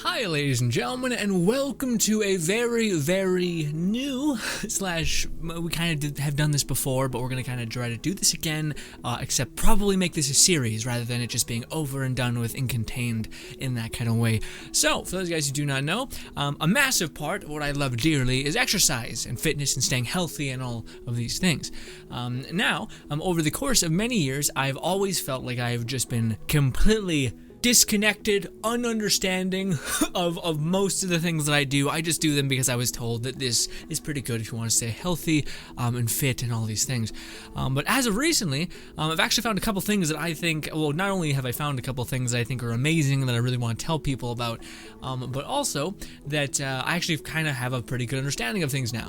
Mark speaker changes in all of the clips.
Speaker 1: Hi ladies and gentlemen, and welcome to a very new slash, we kind of have done this before, but we're going to kind of try to do this again, except probably make this a series rather than it just being over and done with and contained in that kind of way. So, for those guys who do not know, a massive part of what I love dearly is exercise and fitness and staying healthy and all of these things. Now, over the course of many years, I've always felt like I've just been completely disconnected, ununderstanding of most of the things that I do. I just do them because I was told that this is pretty good if you want to stay healthy and fit and all these things. But as of recently, I've actually found a couple things that I think, well, not only have I found a couple things that I think are amazing and that I really want to tell people about, but also that I actually kind of have a pretty good understanding of things now.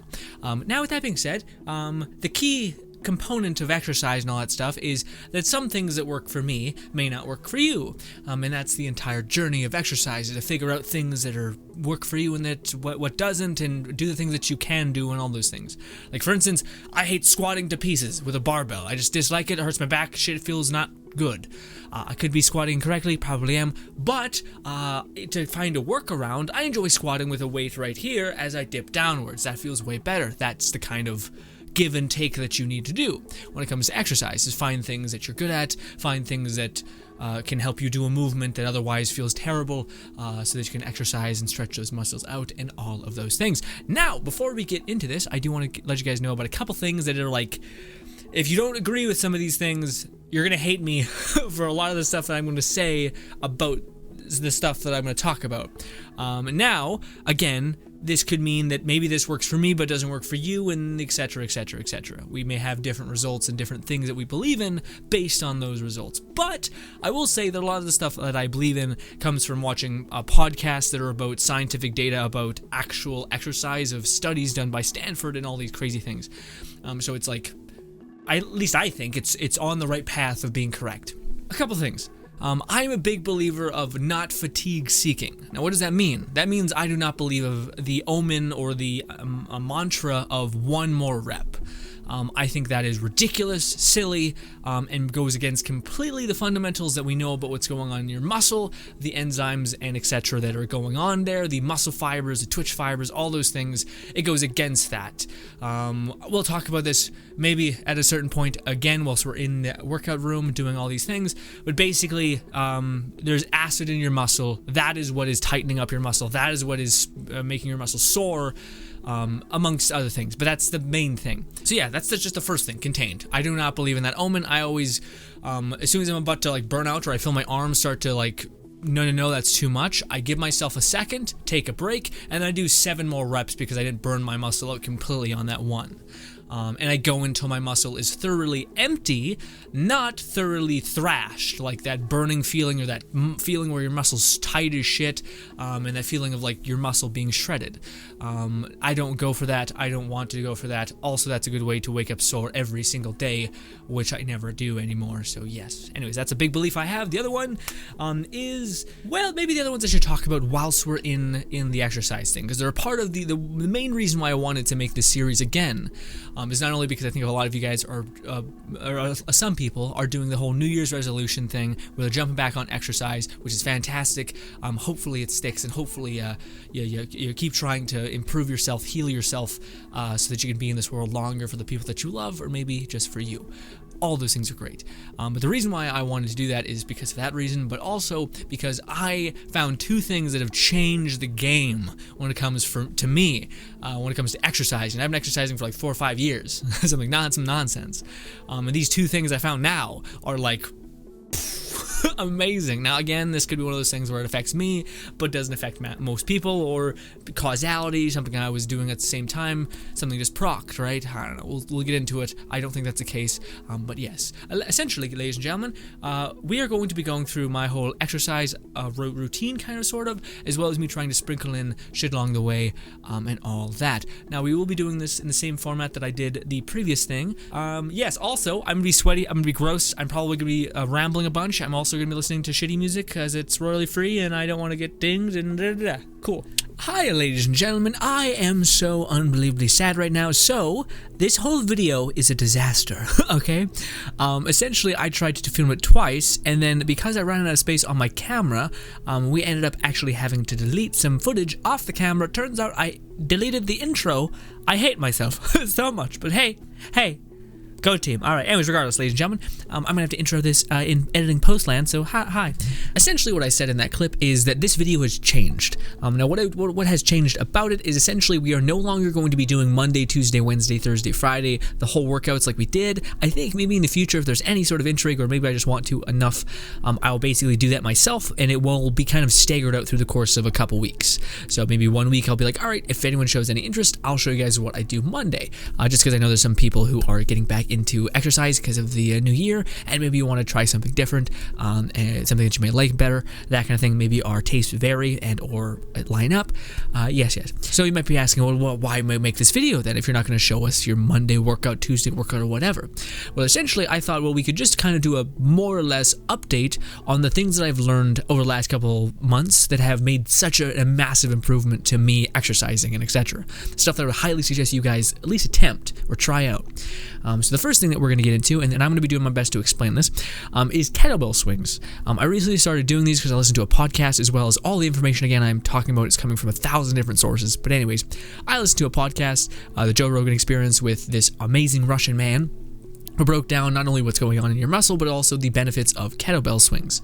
Speaker 1: Now, with that being said, the key component of exercise and all that stuff is that some things that work for me may not work for you, and that's the entire journey of exercise, is to figure out things that work for you and that what doesn't, and do the things that you can do and all those things. Like, for instance, I hate squatting to pieces with a barbell. I just dislike it. It hurts my back. Shit, it feels not good. I could be squatting correctly, probably am, but to find a workaround, I enjoy squatting with a weight right here as I dip downwards. That feels way better. That's the kind of give and take that you need to do when it comes to exercise, is find things that you're good at, find things that can help you do a movement that otherwise feels terrible, so that you can exercise and stretch those muscles out and all of those things. Now, before we get into this, I do want to let you guys know about a couple things that are like, if you don't agree with some of these things, you're going to hate me for a lot of the stuff that I'm going to say about the stuff that I'm going to talk about. Now, again, this could mean that maybe this works for me but doesn't work for you, and etc, etc, etc. We may have different results and different things that we believe in based on those results. But I will say that a lot of the stuff that I believe in comes from watching podcasts that are about scientific data about actual exercise, of studies done by Stanford and all these crazy things. So it's like, at least I think it's on the right path of being correct. A couple things. I'm a big believer of not fatigue seeking. Now, what does that mean? That means I do not believe of the omen or the a mantra of one more rep. I think that is ridiculous, silly, and goes against completely the fundamentals that we know about what's going on in your muscle, the enzymes and etc. that are going on there, the muscle fibers, the twitch fibers, all those things. It goes against that. We'll talk about this maybe at a certain point again whilst we're in the workout room doing all these things, but basically there's acid in your muscle. That is what is tightening up your muscle. That is what is making your muscle sore, amongst other things, but that's the main thing. So yeah, that's just the first thing, contained. I do not believe in that omen. I always, as soon as I'm about to like burn out or I feel my arms start to like, no, that's too much, I give myself a second, take a break, and then I do 7 more reps because I didn't burn my muscle out completely on that one. And I go until my muscle is thoroughly empty, not thoroughly thrashed, like that burning feeling or that feeling where your muscle's tight as shit, and that feeling of like your muscle being shredded. I don't go for that. I don't want to go for that. Also, that's a good way to wake up sore every single day, which I never do anymore, so yes. Anyways, that's a big belief I have. The other one is, well, maybe the other ones I should talk about whilst we're in the exercise thing, because they're a part of the main reason why I wanted to make this series again. Is not only because I think a lot of you guys are, or some people are doing the whole New Year's resolution thing where they're jumping back on exercise, which is fantastic. Hopefully it sticks, and hopefully you keep trying to improve yourself, heal yourself, so that you can be in this world longer for the people that you love, or maybe just for you. All those things are great. But the reason why I wanted to do that is because of that reason, but also because I found 2 things that have changed the game when it comes to me, when it comes to exercising. I've been exercising for like 4 or 5 years, some nonsense. And these 2 things I found now are like amazing. Now, again, this could be one of those things where it affects me, but doesn't affect most people, or causality, something I was doing at the same time, something just procced, right? I don't know. We'll get into it. I don't think that's the case, but yes. Essentially, ladies and gentlemen, we are going to be going through my whole exercise routine, kind of, sort of, as well as me trying to sprinkle in shit along the way, and all that. Now, we will be doing this in the same format that I did the previous thing. Yes, also, I'm going to be sweaty, I'm going to be gross, I'm probably going to be rambling a bunch. I'm also going to be listening to shitty music because it's royally free and I don't want to get dinged and Cool. Hi, ladies and gentlemen. I am so unbelievably sad right now. So, this whole video is a disaster, okay? Essentially, I tried to film it twice, and then because I ran out of space on my camera, we ended up actually having to delete some footage off the camera. Turns out I deleted the intro. I hate myself so much, but hey, go team. All right, anyways, regardless, ladies and gentlemen, I'm going to have to intro this in editing postland, so hi. Essentially, what I said in that clip is that this video has changed. Now, what has changed about it is essentially we are no longer going to be doing Monday, Tuesday, Wednesday, Thursday, Friday, the whole workouts like we did. I think maybe in the future, if there's any sort of intrigue or maybe I just want to enough, I'll basically do that myself, and it will be kind of staggered out through the course of a couple weeks. So maybe 1 week I'll be like, all right, if anyone shows any interest, I'll show you guys what I do Monday, just because I know there's some people who are getting back into exercise because of the new year, and maybe you want to try something different, and something that you may like better, that kind of thing. Maybe our tastes vary and or line up. Yes. So you might be asking, well, why make this video then if you're not going to show us your Monday workout, Tuesday workout, or whatever? Well, essentially, I thought, well, we could just kind of do a more or less update on the things that I've learned over the last couple months that have made such a massive improvement to me exercising and etc. Stuff that I would highly suggest you guys at least attempt or try out. So the first thing that we're going to get into, and I'm going to be doing my best to explain this, is kettlebell swings. I recently started doing these because I listened to a podcast, as well as all the information, again, I'm talking about is coming from 1,000 different sources. But anyways, I listened to a podcast, the Joe Rogan Experience, with this amazing Russian man who broke down not only what's going on in your muscle, but also the benefits of kettlebell swings.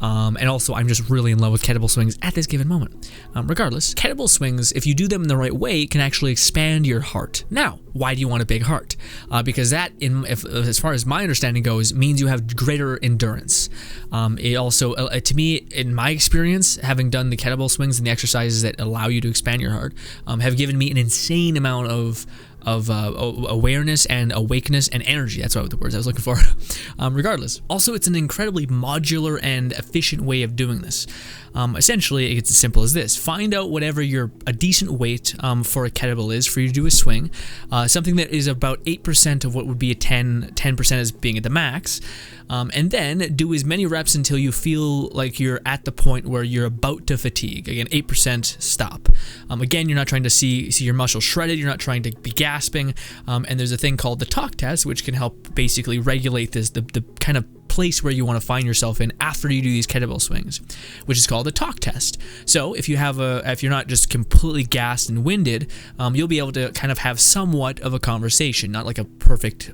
Speaker 1: And also, I'm just really in love with kettlebell swings at this given moment. Regardless, kettlebell swings, if you do them in the right way, can actually expand your heart. Now, why do you want a big heart? Because that, as far as my understanding goes, means you have greater endurance. It also, to me, in my experience, having done the kettlebell swings and the exercises that allow you to expand your heart, have given me an insane amount of awareness and awakeness and energy. That's what the words I was looking for. Regardless, also it's an incredibly modular and efficient way of doing this. Essentially, it's as simple as this: find out whatever a decent weight for a kettlebell is for you to do a swing, something that is about 8% of what would be a 10% as being at the max, and then do as many reps until you feel like you're at the point where you're about to fatigue. Again, 8% stop. Again, you're not trying to see your muscles shredded. You're not trying to be gasping. And there's a thing called the talk test, which can help basically regulate this, the kind of place where you want to find yourself in after you do these kettlebell swings, which is called the talk test. So if you're not just completely gassed and winded, you'll be able to kind of have somewhat of a conversation, not like a perfect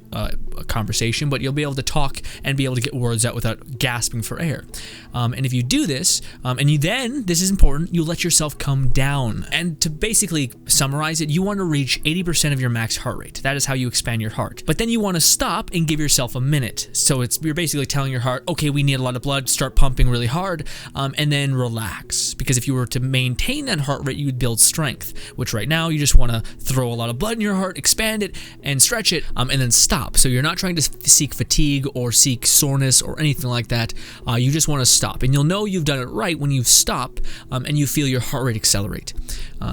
Speaker 1: conversation, but you'll be able to talk and be able to get words out without gasping for air. And if you do this, and this is important, you let yourself come down. And to basically summarize it, you want to reach 80% of your max heart rate. That is how you expand your heart. But then you want to stop and give yourself a minute. So you're basically telling your heart, okay, we need a lot of blood, start pumping really hard, and then relax. Because if you were to maintain that heart rate, you would build strength, which right now you just want to throw a lot of blood in your heart, expand it, and stretch it, and then stop. So you're not trying to seek fatigue or seek soreness or anything like that. You just want to stop. And you'll know you've done it right when you stop and you feel your heart rate accelerate.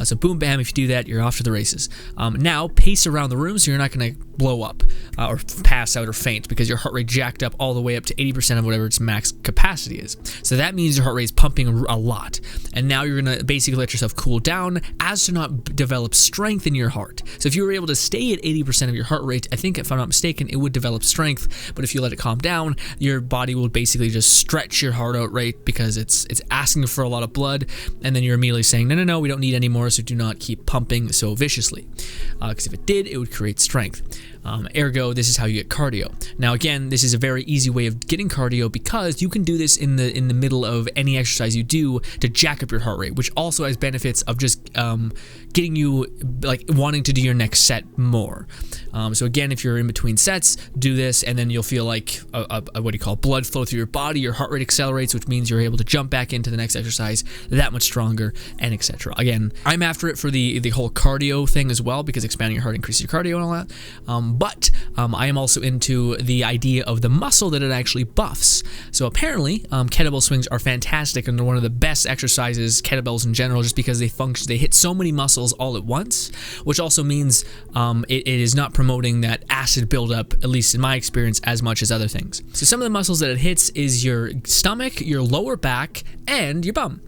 Speaker 1: So boom, bam, if you do that, you're off to the races. Now, pace around the room so you're not going to blow up or pass out or faint because your heart rate jacked up all the way up to 80% of whatever its max capacity is. So that means your heart rate is pumping a lot. And now you're going to basically let yourself cool down as to not develop strength in your heart. So if you were able to stay at 80% of your heart rate, I think if I'm not mistaken, it would develop strength. But if you let it calm down, your body will basically just stretch your heart out rate because it's asking for a lot of blood. And then you're immediately saying, no, we don't need any more, so do not keep pumping so viciously. Because if it did, it would create strength. Ergo, this is how you get cardio. Now, again, this is a very easy way of getting cardio because you can do this in the middle of any exercise you do to jack up your heart rate, which also has benefits of just getting you like wanting to do your next set more. So again, if you're in between sets, do this, and then you'll feel like blood flow through your body. Your heart rate accelerates, which means you're able to jump back into the next exercise that much stronger, and etc. Again, I'm after it for the whole cardio thing as well because expanding your heart increases your cardio and all that. But I am also into the idea of the muscle that it actually buffs. So apparently, kettlebell swings are fantastic and they're one of the best exercises, kettlebells in general, just because they hit so many muscles all at once, which also means it is not promoting that acid buildup, at least in my experience, as much as other things. So some of the muscles that it hits is your stomach, your lower back, and your bum.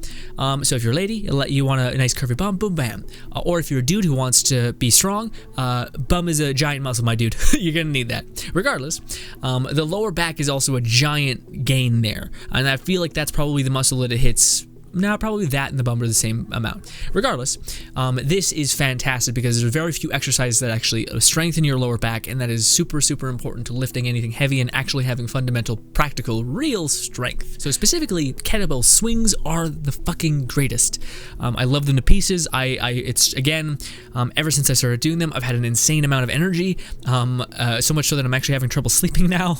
Speaker 1: So if you're a lady, you want a nice curvy bum, boom, bam. Or if you're a dude who wants to be strong, bum is a giant muscle, my dude. You're gonna need that. Regardless, the lower back is also a giant gain there, and I feel like that's probably the muscle that it hits. Now, probably that and the bum are the same amount. Regardless, this is fantastic because there's very few exercises that actually strengthen your lower back, and that is super, super important to lifting anything heavy and actually having fundamental, practical, real strength. So specifically, kettlebell swings are the fucking greatest. I love them to pieces. It's again, ever since I started doing them, I've had an insane amount of energy. So much so that I'm actually having trouble sleeping now.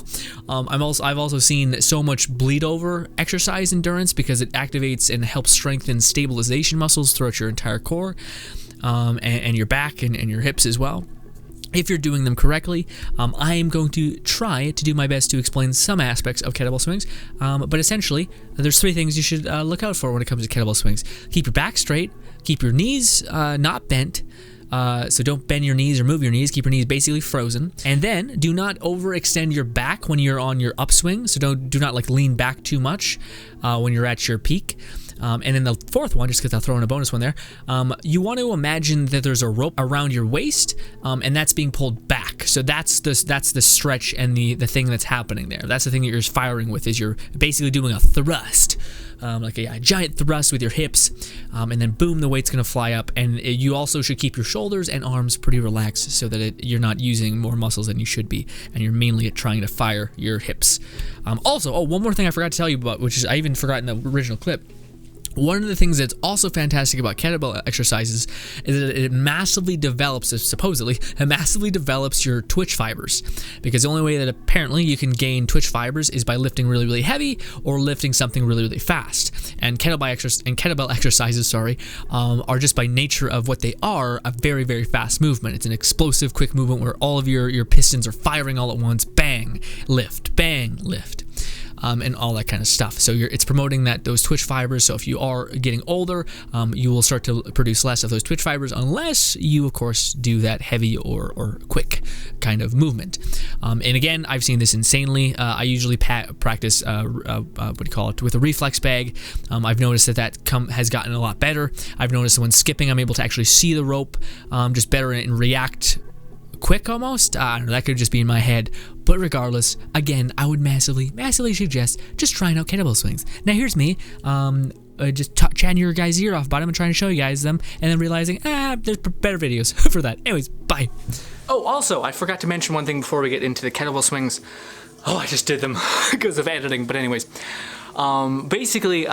Speaker 1: I've also seen so much bleed over exercise endurance because it activates and helps strengthen stabilization muscles throughout your entire core, and your back and your hips as well, if you're doing them correctly. I am going to try to do my best to explain some aspects of kettlebell swings, but essentially there's 3 things you should look out for when it comes to kettlebell swings. Keep your back straight, keep your knees not bent, so don't bend your knees or move your knees. Keep your knees basically frozen. And then do not overextend your back when you're on your upswing. So do not like lean back too much when you're at your peak. And then the 4th one, just because I'll throw in a bonus one there, you want to imagine that there's a rope around your waist, and that's being pulled back. So that's the stretch and the thing that's happening there. That's the thing that you're firing with, is you're basically doing a thrust. Like a giant thrust with your hips, and then boom, the weight's gonna fly up. And you also should keep your shoulders and arms pretty relaxed so that you're not using more muscles than you should be, and you're mainly trying to fire your hips. Also, one more thing I forgot to tell you about, which is I even forgot in the original clip. One of the things that's also fantastic about kettlebell exercises is that it massively develops, supposedly, it massively develops your twitch fibers. Because the only way that apparently you can gain twitch fibers is by lifting really, really heavy or lifting something really, really fast. And kettlebell exercises, are just by nature of what they are, a very, very fast movement. It's an explosive, quick movement where all of your pistons are firing all at once. Bang, lift, bang, lift. And all that kind of stuff. So it's promoting those twitch fibers. So if you are getting older, you will start to produce less of those twitch fibers, unless you, of course, do that heavy or quick kind of movement. And again, I've seen this insanely. I usually practice with a reflex bag. I've noticed that has gotten a lot better. I've noticed that when skipping, I'm able to actually see the rope just better and react quick almost. I don't know, that could just be in my head. But regardless, again, I would massively suggest just trying out kettlebell swings. Now here's me, just chatting your guys' ear off about them and trying to show you guys them, and then realizing, there's better videos for that. Anyways, bye. Oh, also, I forgot to mention one thing before we get into the kettlebell swings. Oh, I just did them because of editing, but anyways. Basically,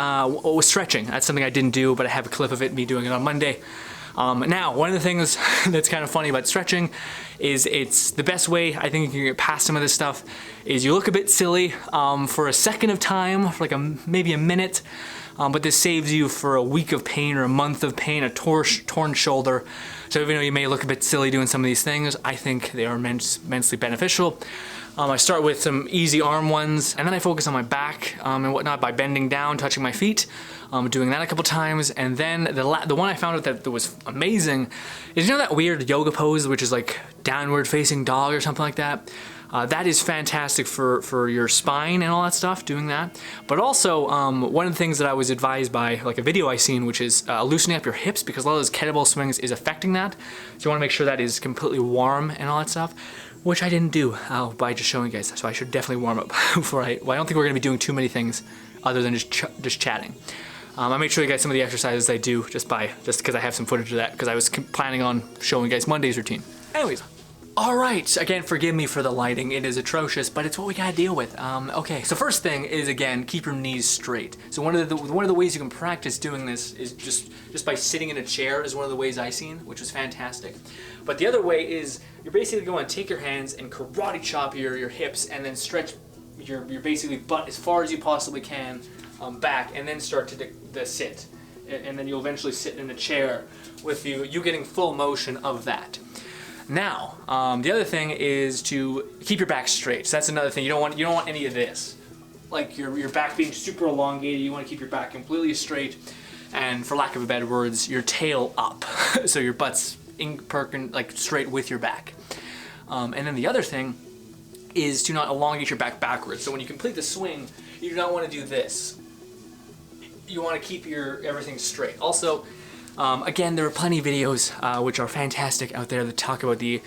Speaker 1: stretching. That's something I didn't do, but I have a clip of it, me doing it on Monday. Now, one of the things that's kind of funny about stretching is it's the best way I think you can get past some of this stuff is you look a bit silly for a second of time, for like maybe a minute, but this saves you for a week of pain or a month of pain, a torn shoulder. So even though you may look a bit silly doing some of these things, I think they are immensely beneficial. I start with some easy arm ones, and then I focus on my back and whatnot by bending down, touching my feet, doing that a couple times. And then the one I found out that was amazing is, you know that weird yoga pose, which is like downward facing dog or something like that? That is fantastic for your spine and all that stuff, doing that. But also, one of the things that I was advised by, like a video I seen, which is loosening up your hips, because a lot of those kettlebell swings is affecting that. So you want to make sure that is completely warm and all that stuff, which I didn't do by just showing you guys. So I should definitely warm up before I don't think we're gonna be doing too many things other than just chatting. I made sure you guys some of the exercises I do just because I have some footage of that, because I was planning on showing you guys Monday's routine. Anyways. All right, again, forgive me for the lighting. It is atrocious, but it's what we gotta deal with. Okay, so first thing is, again, keep your knees straight. So one of the ways you can practice doing this is just by sitting in a chair is one of the ways I seen, which was fantastic. But the other way is you're basically going to take your hands and karate chop your hips, and then stretch your basically butt as far as you possibly can back, and then start to the sit. And then you'll eventually sit in a chair with you getting full motion of that. Now, the other thing is to keep your back straight. So that's another thing. You don't want any of this, like your back being super elongated. You want to keep your back completely straight. and for lack of a better words, your tail up. So your butt's like straight with your back. And then the other thing is to not elongate your back backwards. So when you complete the swing, you do not want to do this. You want to keep everything straight. Also, again, there are plenty of videos which are fantastic out there that talk about the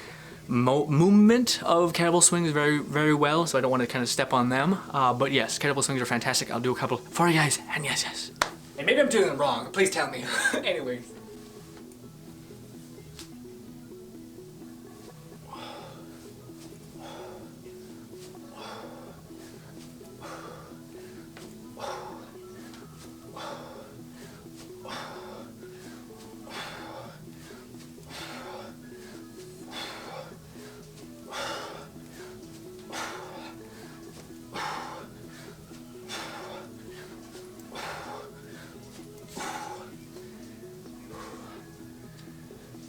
Speaker 1: movement of kettlebell swings very, very well, so I don't want to kind of step on them. But yes, kettlebell swings are fantastic. I'll do a couple for you guys, and yes. And maybe I'm doing them wrong. Please tell me. Anyways.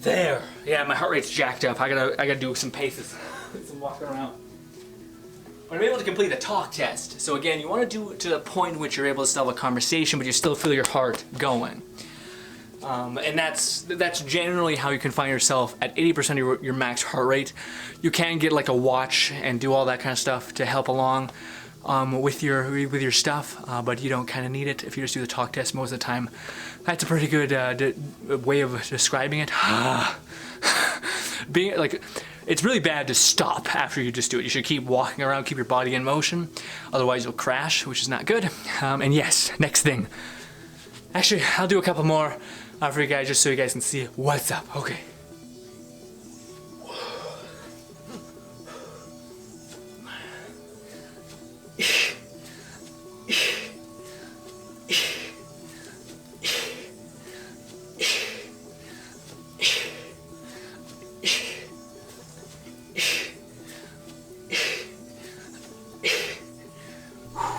Speaker 1: There. Yeah, my heart rate's jacked up. I gotta do some paces. Some walking around. But I'm able to complete a talk test. So again, you want to do it to the point in which you're able to still have a conversation, but you still feel your heart going. And that's generally how you can find yourself at 80% of your max heart rate. You can get like a watch and do all that kind of stuff to help along with your stuff, but you don't kind of need it if you just do the talk test most of the time. That's a pretty good way of describing it. Being like, it's really bad to stop after you just do it. You should keep walking around, keep your body in motion, otherwise you'll crash, which is not good. And yes, next thing. Actually, I'll do a couple more for you guys just so you guys can see what's up. Okay.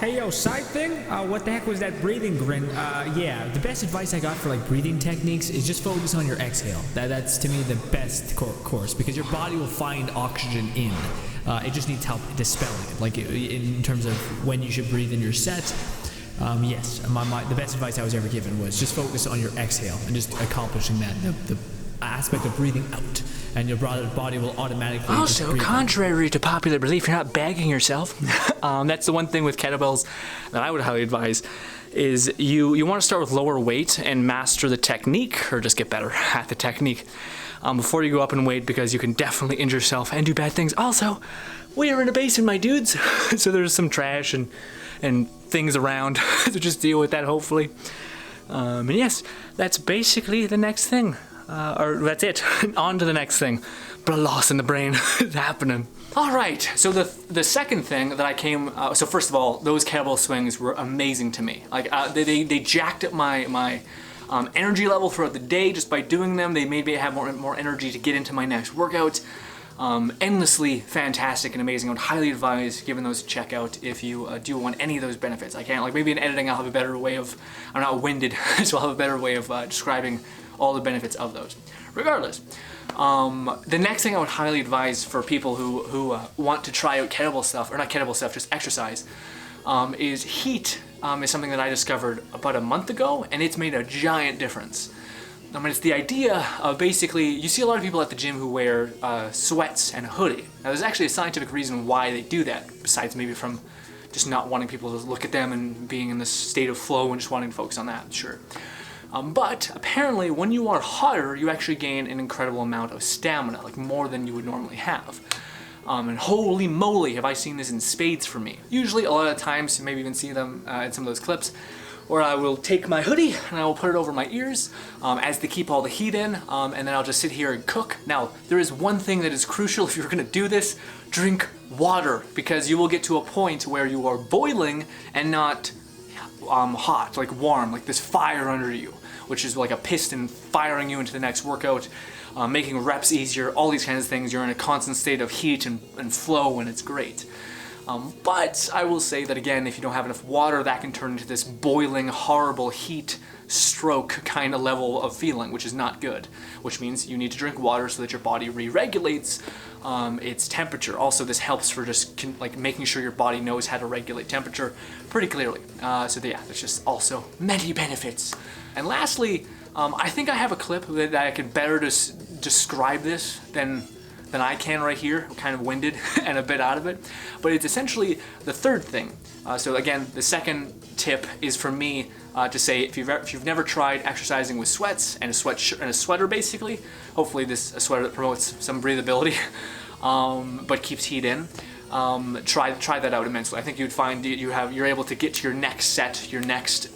Speaker 2: Hey yo, side thing? What the heck was that breathing grin? Yeah, the best advice I got for like breathing techniques is just focus on your exhale. That's to me the best course because your body will find oxygen in. It just needs help dispelling it. Like in terms of when you should breathe in your set. Yes, the best advice I was ever given was just focus on your exhale and just accomplishing that. The aspect of breathing out. And your body will automatically.
Speaker 1: Also, contrary to popular belief, you're not bagging yourself. That's the one thing with kettlebells that I would highly advise is you want to start with lower weight and master the technique, or just get better at the technique before you go up in weight, because you can definitely injure yourself and do bad things. Also, we are in a basement, my dudes, so there's some trash and things around, so just deal with that, hopefully. And yes, that's basically the next thing. Or that's it. On to the next thing. But a loss in the brain is happening. All right. So the second thing that I came. So first of all, those kettlebell swings were amazing to me. Like they jacked up my energy level throughout the day just by doing them. They made me have more energy to get into my next workout. Endlessly fantastic and amazing. I would highly advise giving those a check out if you do want any of those benefits. I can't, like, maybe in editing I'll have a better way of. I'm not winded, so I'll have a better way of describing all the benefits of those. Regardless, the next thing I would highly advise for people who want to try out kettlebell stuff, or not kettlebell stuff, just exercise, is heat. Is something that I discovered about a month ago, and it's made a giant difference. I mean, it's the idea of basically, you see a lot of people at the gym who wear sweats and a hoodie. Now, there's actually a scientific reason why they do that, besides maybe from just not wanting people to look at them and being in this state of flow and just wanting to focus on that, sure. But apparently when you are hotter, you actually gain an incredible amount of stamina, like more than you would normally have. And holy moly, have I seen this in spades for me. Usually a lot of times, you maybe even see them in some of those clips, where I will take my hoodie and I will put it over my ears as to keep all the heat in, and then I'll just sit here and cook. Now, there is one thing that is crucial if you're gonna do this: drink water, because you will get to a point where you are boiling and not hot, like warm, like this fire under you, which is like a piston firing you into the next workout, making reps easier, all these kinds of things. You're in a constant state of heat and flow, and it's great. But I will say that again, if you don't have enough water, that can turn into this boiling, horrible heat stroke kind of level of feeling, which is not good, which means you need to drink water so that your body re-regulates its temperature. Also, this helps for just like making sure your body knows how to regulate temperature pretty clearly. So yeah, there's just also many benefits And lastly, I think I have a clip that I can better describe this than I can right here. I'm kind of winded and a bit out of it. But it's essentially the third thing. So again, the second tip is for me to say if you've never tried exercising with sweats and a sweater basically, hopefully this a sweater that promotes some breathability, but keeps heat in. Try that out immensely. I think you'd find you're able to get to your next set, your next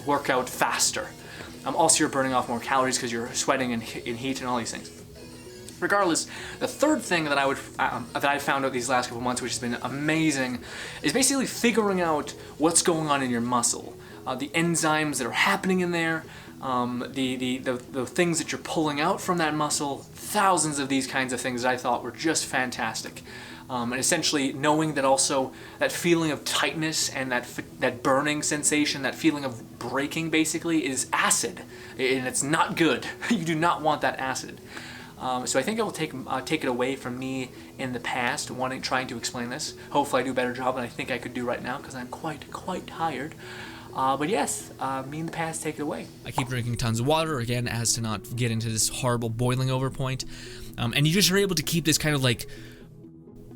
Speaker 1: workout faster. Also, you're burning off more calories because you're sweating in heat and all these things. Regardless, the third thing that I found out these last couple months, which has been amazing, is basically figuring out what's going on in your muscle, the enzymes that are happening in there, the things that you're pulling out from that muscle. Thousands of these kinds of things that I thought were just fantastic. And essentially knowing that also that feeling of tightness and that burning sensation, that feeling of breaking basically is acid, and it's not good. You do not want that acid. So I think it will take it away from me in the past trying to explain this. Hopefully I do a better job than I think I could do right now because I'm quite tired. But yes, me in the past, take it away. I keep drinking tons of water, again, as to not get into this horrible boiling over point. And you just are able to keep this kind of like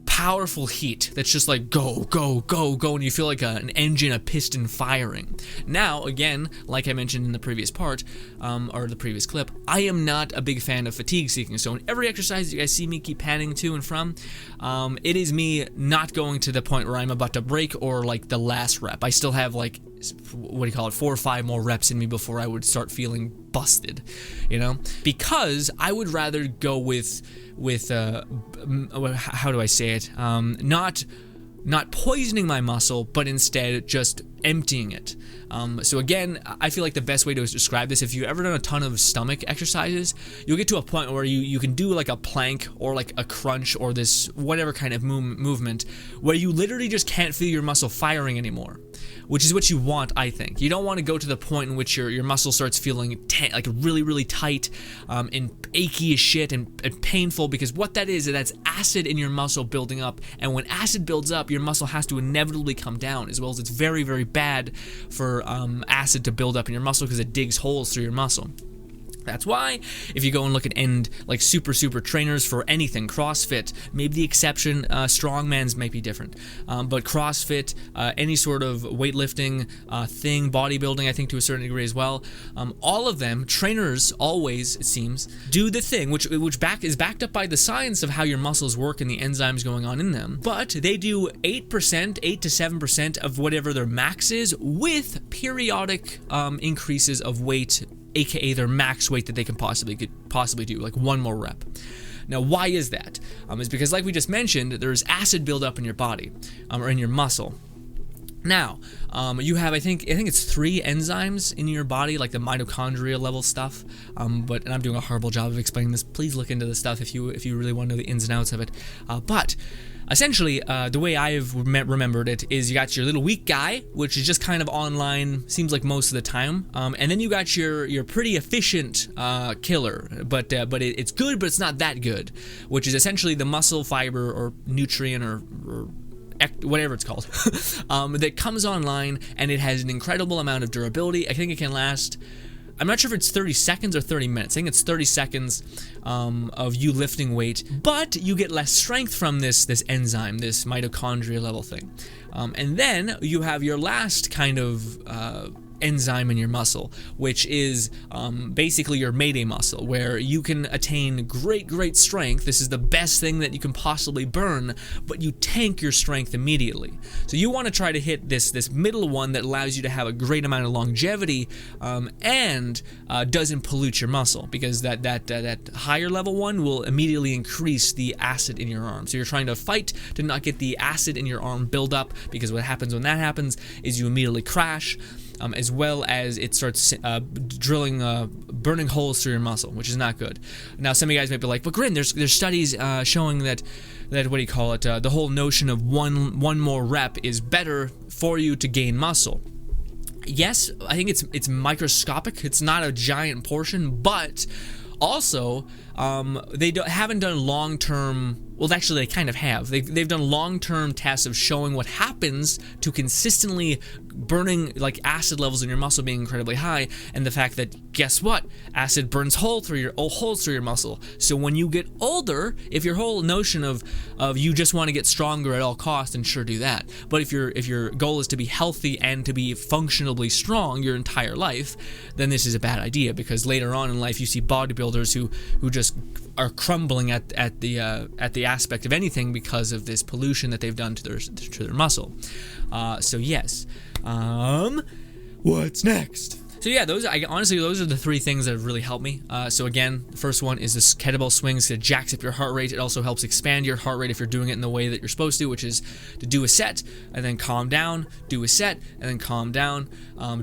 Speaker 1: powerful heat that's just like go, and you feel like an engine, a piston firing. Now, again, like I mentioned in the previous part, or the previous clip, I am not a big fan of fatigue seeking, so in every exercise you guys see me keep panning to and from, it is me not going to the point where I'm about to break or like the last rep. I still have like, 4 or 5 more reps in me before I would start feeling busted, because I would rather go with how do I say it, not poisoning my muscle, but instead just emptying it. So again, I feel like the best way to describe this, if you've ever done a ton of stomach exercises, you'll get to a point where you can do like a plank or like a crunch or this whatever kind of movement where you literally just can't feel your muscle firing anymore, which is what you want, I think. You don't want to go to the point in which your muscle starts feeling like really tight and achy as shit and painful, because what that is that's acid in your muscle building up, and when acid builds up, your muscle has to inevitably come down, as well as it's very bad for acid to build up in your muscle because it digs holes through your muscle. That's why if you go and look at like super trainers for anything, CrossFit, maybe the exception, strongman's might be different, but CrossFit, any sort of weightlifting thing, bodybuilding, I think to a certain degree as well, all of them, trainers always, it seems, do the thing, which is backed up by the science of how your muscles work and the enzymes going on in them, but they do 8% to 7% of whatever their max is, with periodic increases of weight, aka their max weight that they can possibly do, like 1 more rep. Now, why is that? Is because, like we just mentioned, there's acid buildup in your body, or in your muscle. Now, you have, I think it's 3 enzymes in your body, like the mitochondria level stuff. And I'm doing a horrible job of explaining this. Please look into this stuff if you really want to know the ins and outs of it. But essentially, the way I've remembered it is you got your little weak guy, which is just kind of online, seems like most of the time, and then you got your pretty efficient killer, but it's good, but it's not that good, which is essentially the muscle fiber or nutrient or whatever it's called, that comes online, and it has an incredible amount of durability. I think it can last, I'm not sure if it's 30 seconds or 30 minutes. I think it's 30 seconds of you lifting weight, but you get less strength from this enzyme, this mitochondria level thing. And then you have your last kind of enzyme in your muscle, which is basically your mayday muscle, where you can attain great strength. This is the best thing that you can possibly burn, but you tank your strength immediately. So you want to try to hit this middle one that allows you to have a great amount of longevity, and doesn't pollute your muscle, because that higher level one will immediately increase the acid in your arm. So you're trying to fight to not get the acid in your arm build up, because what happens when that happens is you immediately crash, as well as it starts burning holes through your muscle, which is not good. Now, some of you guys might be like, but Grin, there's studies showing that what do you call it, the whole notion of one more rep is better for you to gain muscle. Yes, I think it's microscopic. It's not a giant portion, but also haven't done long-term. Well, actually, they kind of have. They've done long-term tests of showing what happens to consistently burning like acid levels in your muscle being incredibly high, and the fact that, guess what, acid burns holes through your muscle. So when you get older, if your whole notion of you just want to get stronger at all costs, then sure, do that. But if your goal is to be healthy and to be functionally strong your entire life, then this is a bad idea, because later on in life you see bodybuilders who just are crumbling at the aspect of anything because of this pollution that they've done to their muscle. So yes. What's next? So yeah, honestly, those are the three things that have really helped me. So again, the first one is this kettlebell swings. It jacks up your heart rate. It also helps expand your heart rate if you're doing it in the way that you're supposed to, which is to do a set and then calm down, do a set and then calm down.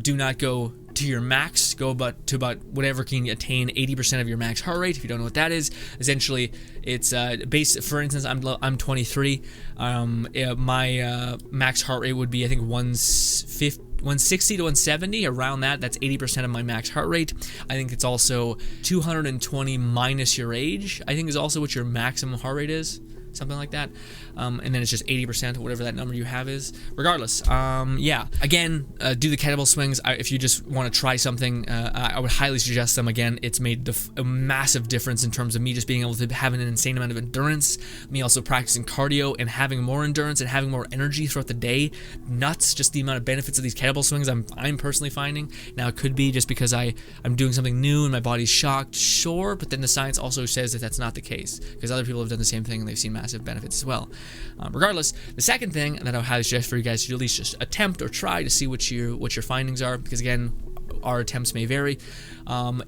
Speaker 1: Do not go to your max. Go to about whatever can attain 80% of your max heart rate. If you don't know what that is, essentially it's for instance, I'm 23. My max heart rate would be, I think, 160 to 170, around that. That's 80% of my max heart rate. I think it's also 220 minus your age, I think, is also what your maximum heart rate is. Something like that. And then it's just 80%, whatever that number you have is. Regardless, yeah. Again, do the kettlebell swings. If you just want to try something, I would highly suggest them. Again, it's made a massive difference in terms of me just being able to have an insane amount of endurance, me also practicing cardio and having more endurance and having more energy throughout the day. Nuts, just the amount of benefits of these kettlebell swings I'm personally finding. Now, it could be just because I'm doing something new and my body's shocked, sure, but then the science also says that that's not the case, because other people have done the same thing and they've seen massive benefits as well. Regardless, the second thing that I would highly suggest for you guys to at least just attempt or try to see what your findings are, because again, our attempts may vary,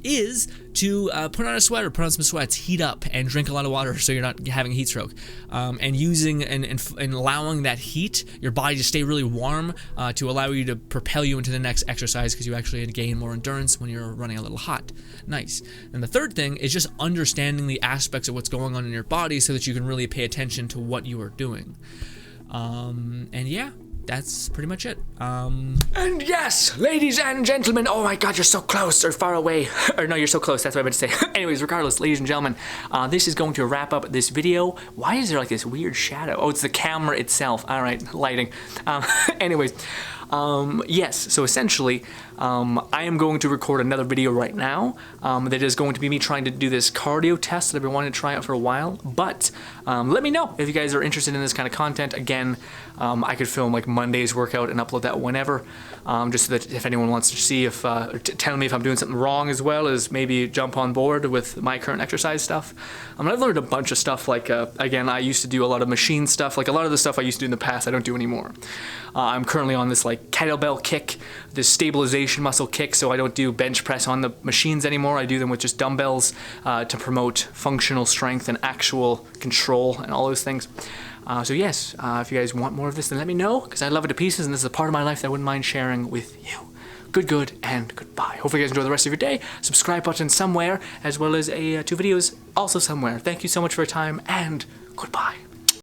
Speaker 1: is to put on a sweater, put on some sweats, heat up, and drink a lot of water so you're not having a heat stroke. And using and allowing that heat, your body to stay really warm, to allow you to propel you into the next exercise, because you actually gain more endurance when you're running a little hot. Nice. And the third thing is just understanding the aspects of what's going on in your body so that you can really pay attention to what you are doing. And yeah, that's pretty much it. And yes, ladies and gentlemen, oh my god, you're so close or far away. Or no, you're so close, that's what I meant to say. Anyways, regardless, ladies and gentlemen, this is going to wrap up this video. Why is there like this weird shadow? Oh, it's the camera itself. All right, lighting. Anyways, yes, so essentially, I am going to record another video right now that is going to be me trying to do this cardio test that I've been wanting to try out for a while. But let me know if you guys are interested in this kind of content. Again, I could film like Monday's workout and upload that whenever, just so that if anyone wants to see if, tell me if I'm doing something wrong, as well as maybe jump on board with my current exercise stuff. I've learned a bunch of stuff, like, again, I used to do a lot of machine stuff, like a lot of the stuff I used to do in the past I don't do anymore. I'm currently on this like kettlebell kick, this stabilization muscle kick, so I don't do bench press on the machines anymore. I do them with just dumbbells to promote functional strength and actual control and all those things. So yes, if you guys want more of this, then let me know, because I love it to pieces, and this is a part of my life that I wouldn't mind sharing with you. Good, and goodbye. Hopefully you guys enjoy the rest of your day. Subscribe button somewhere, as well as 2 videos also somewhere. Thank you so much for your time, and goodbye.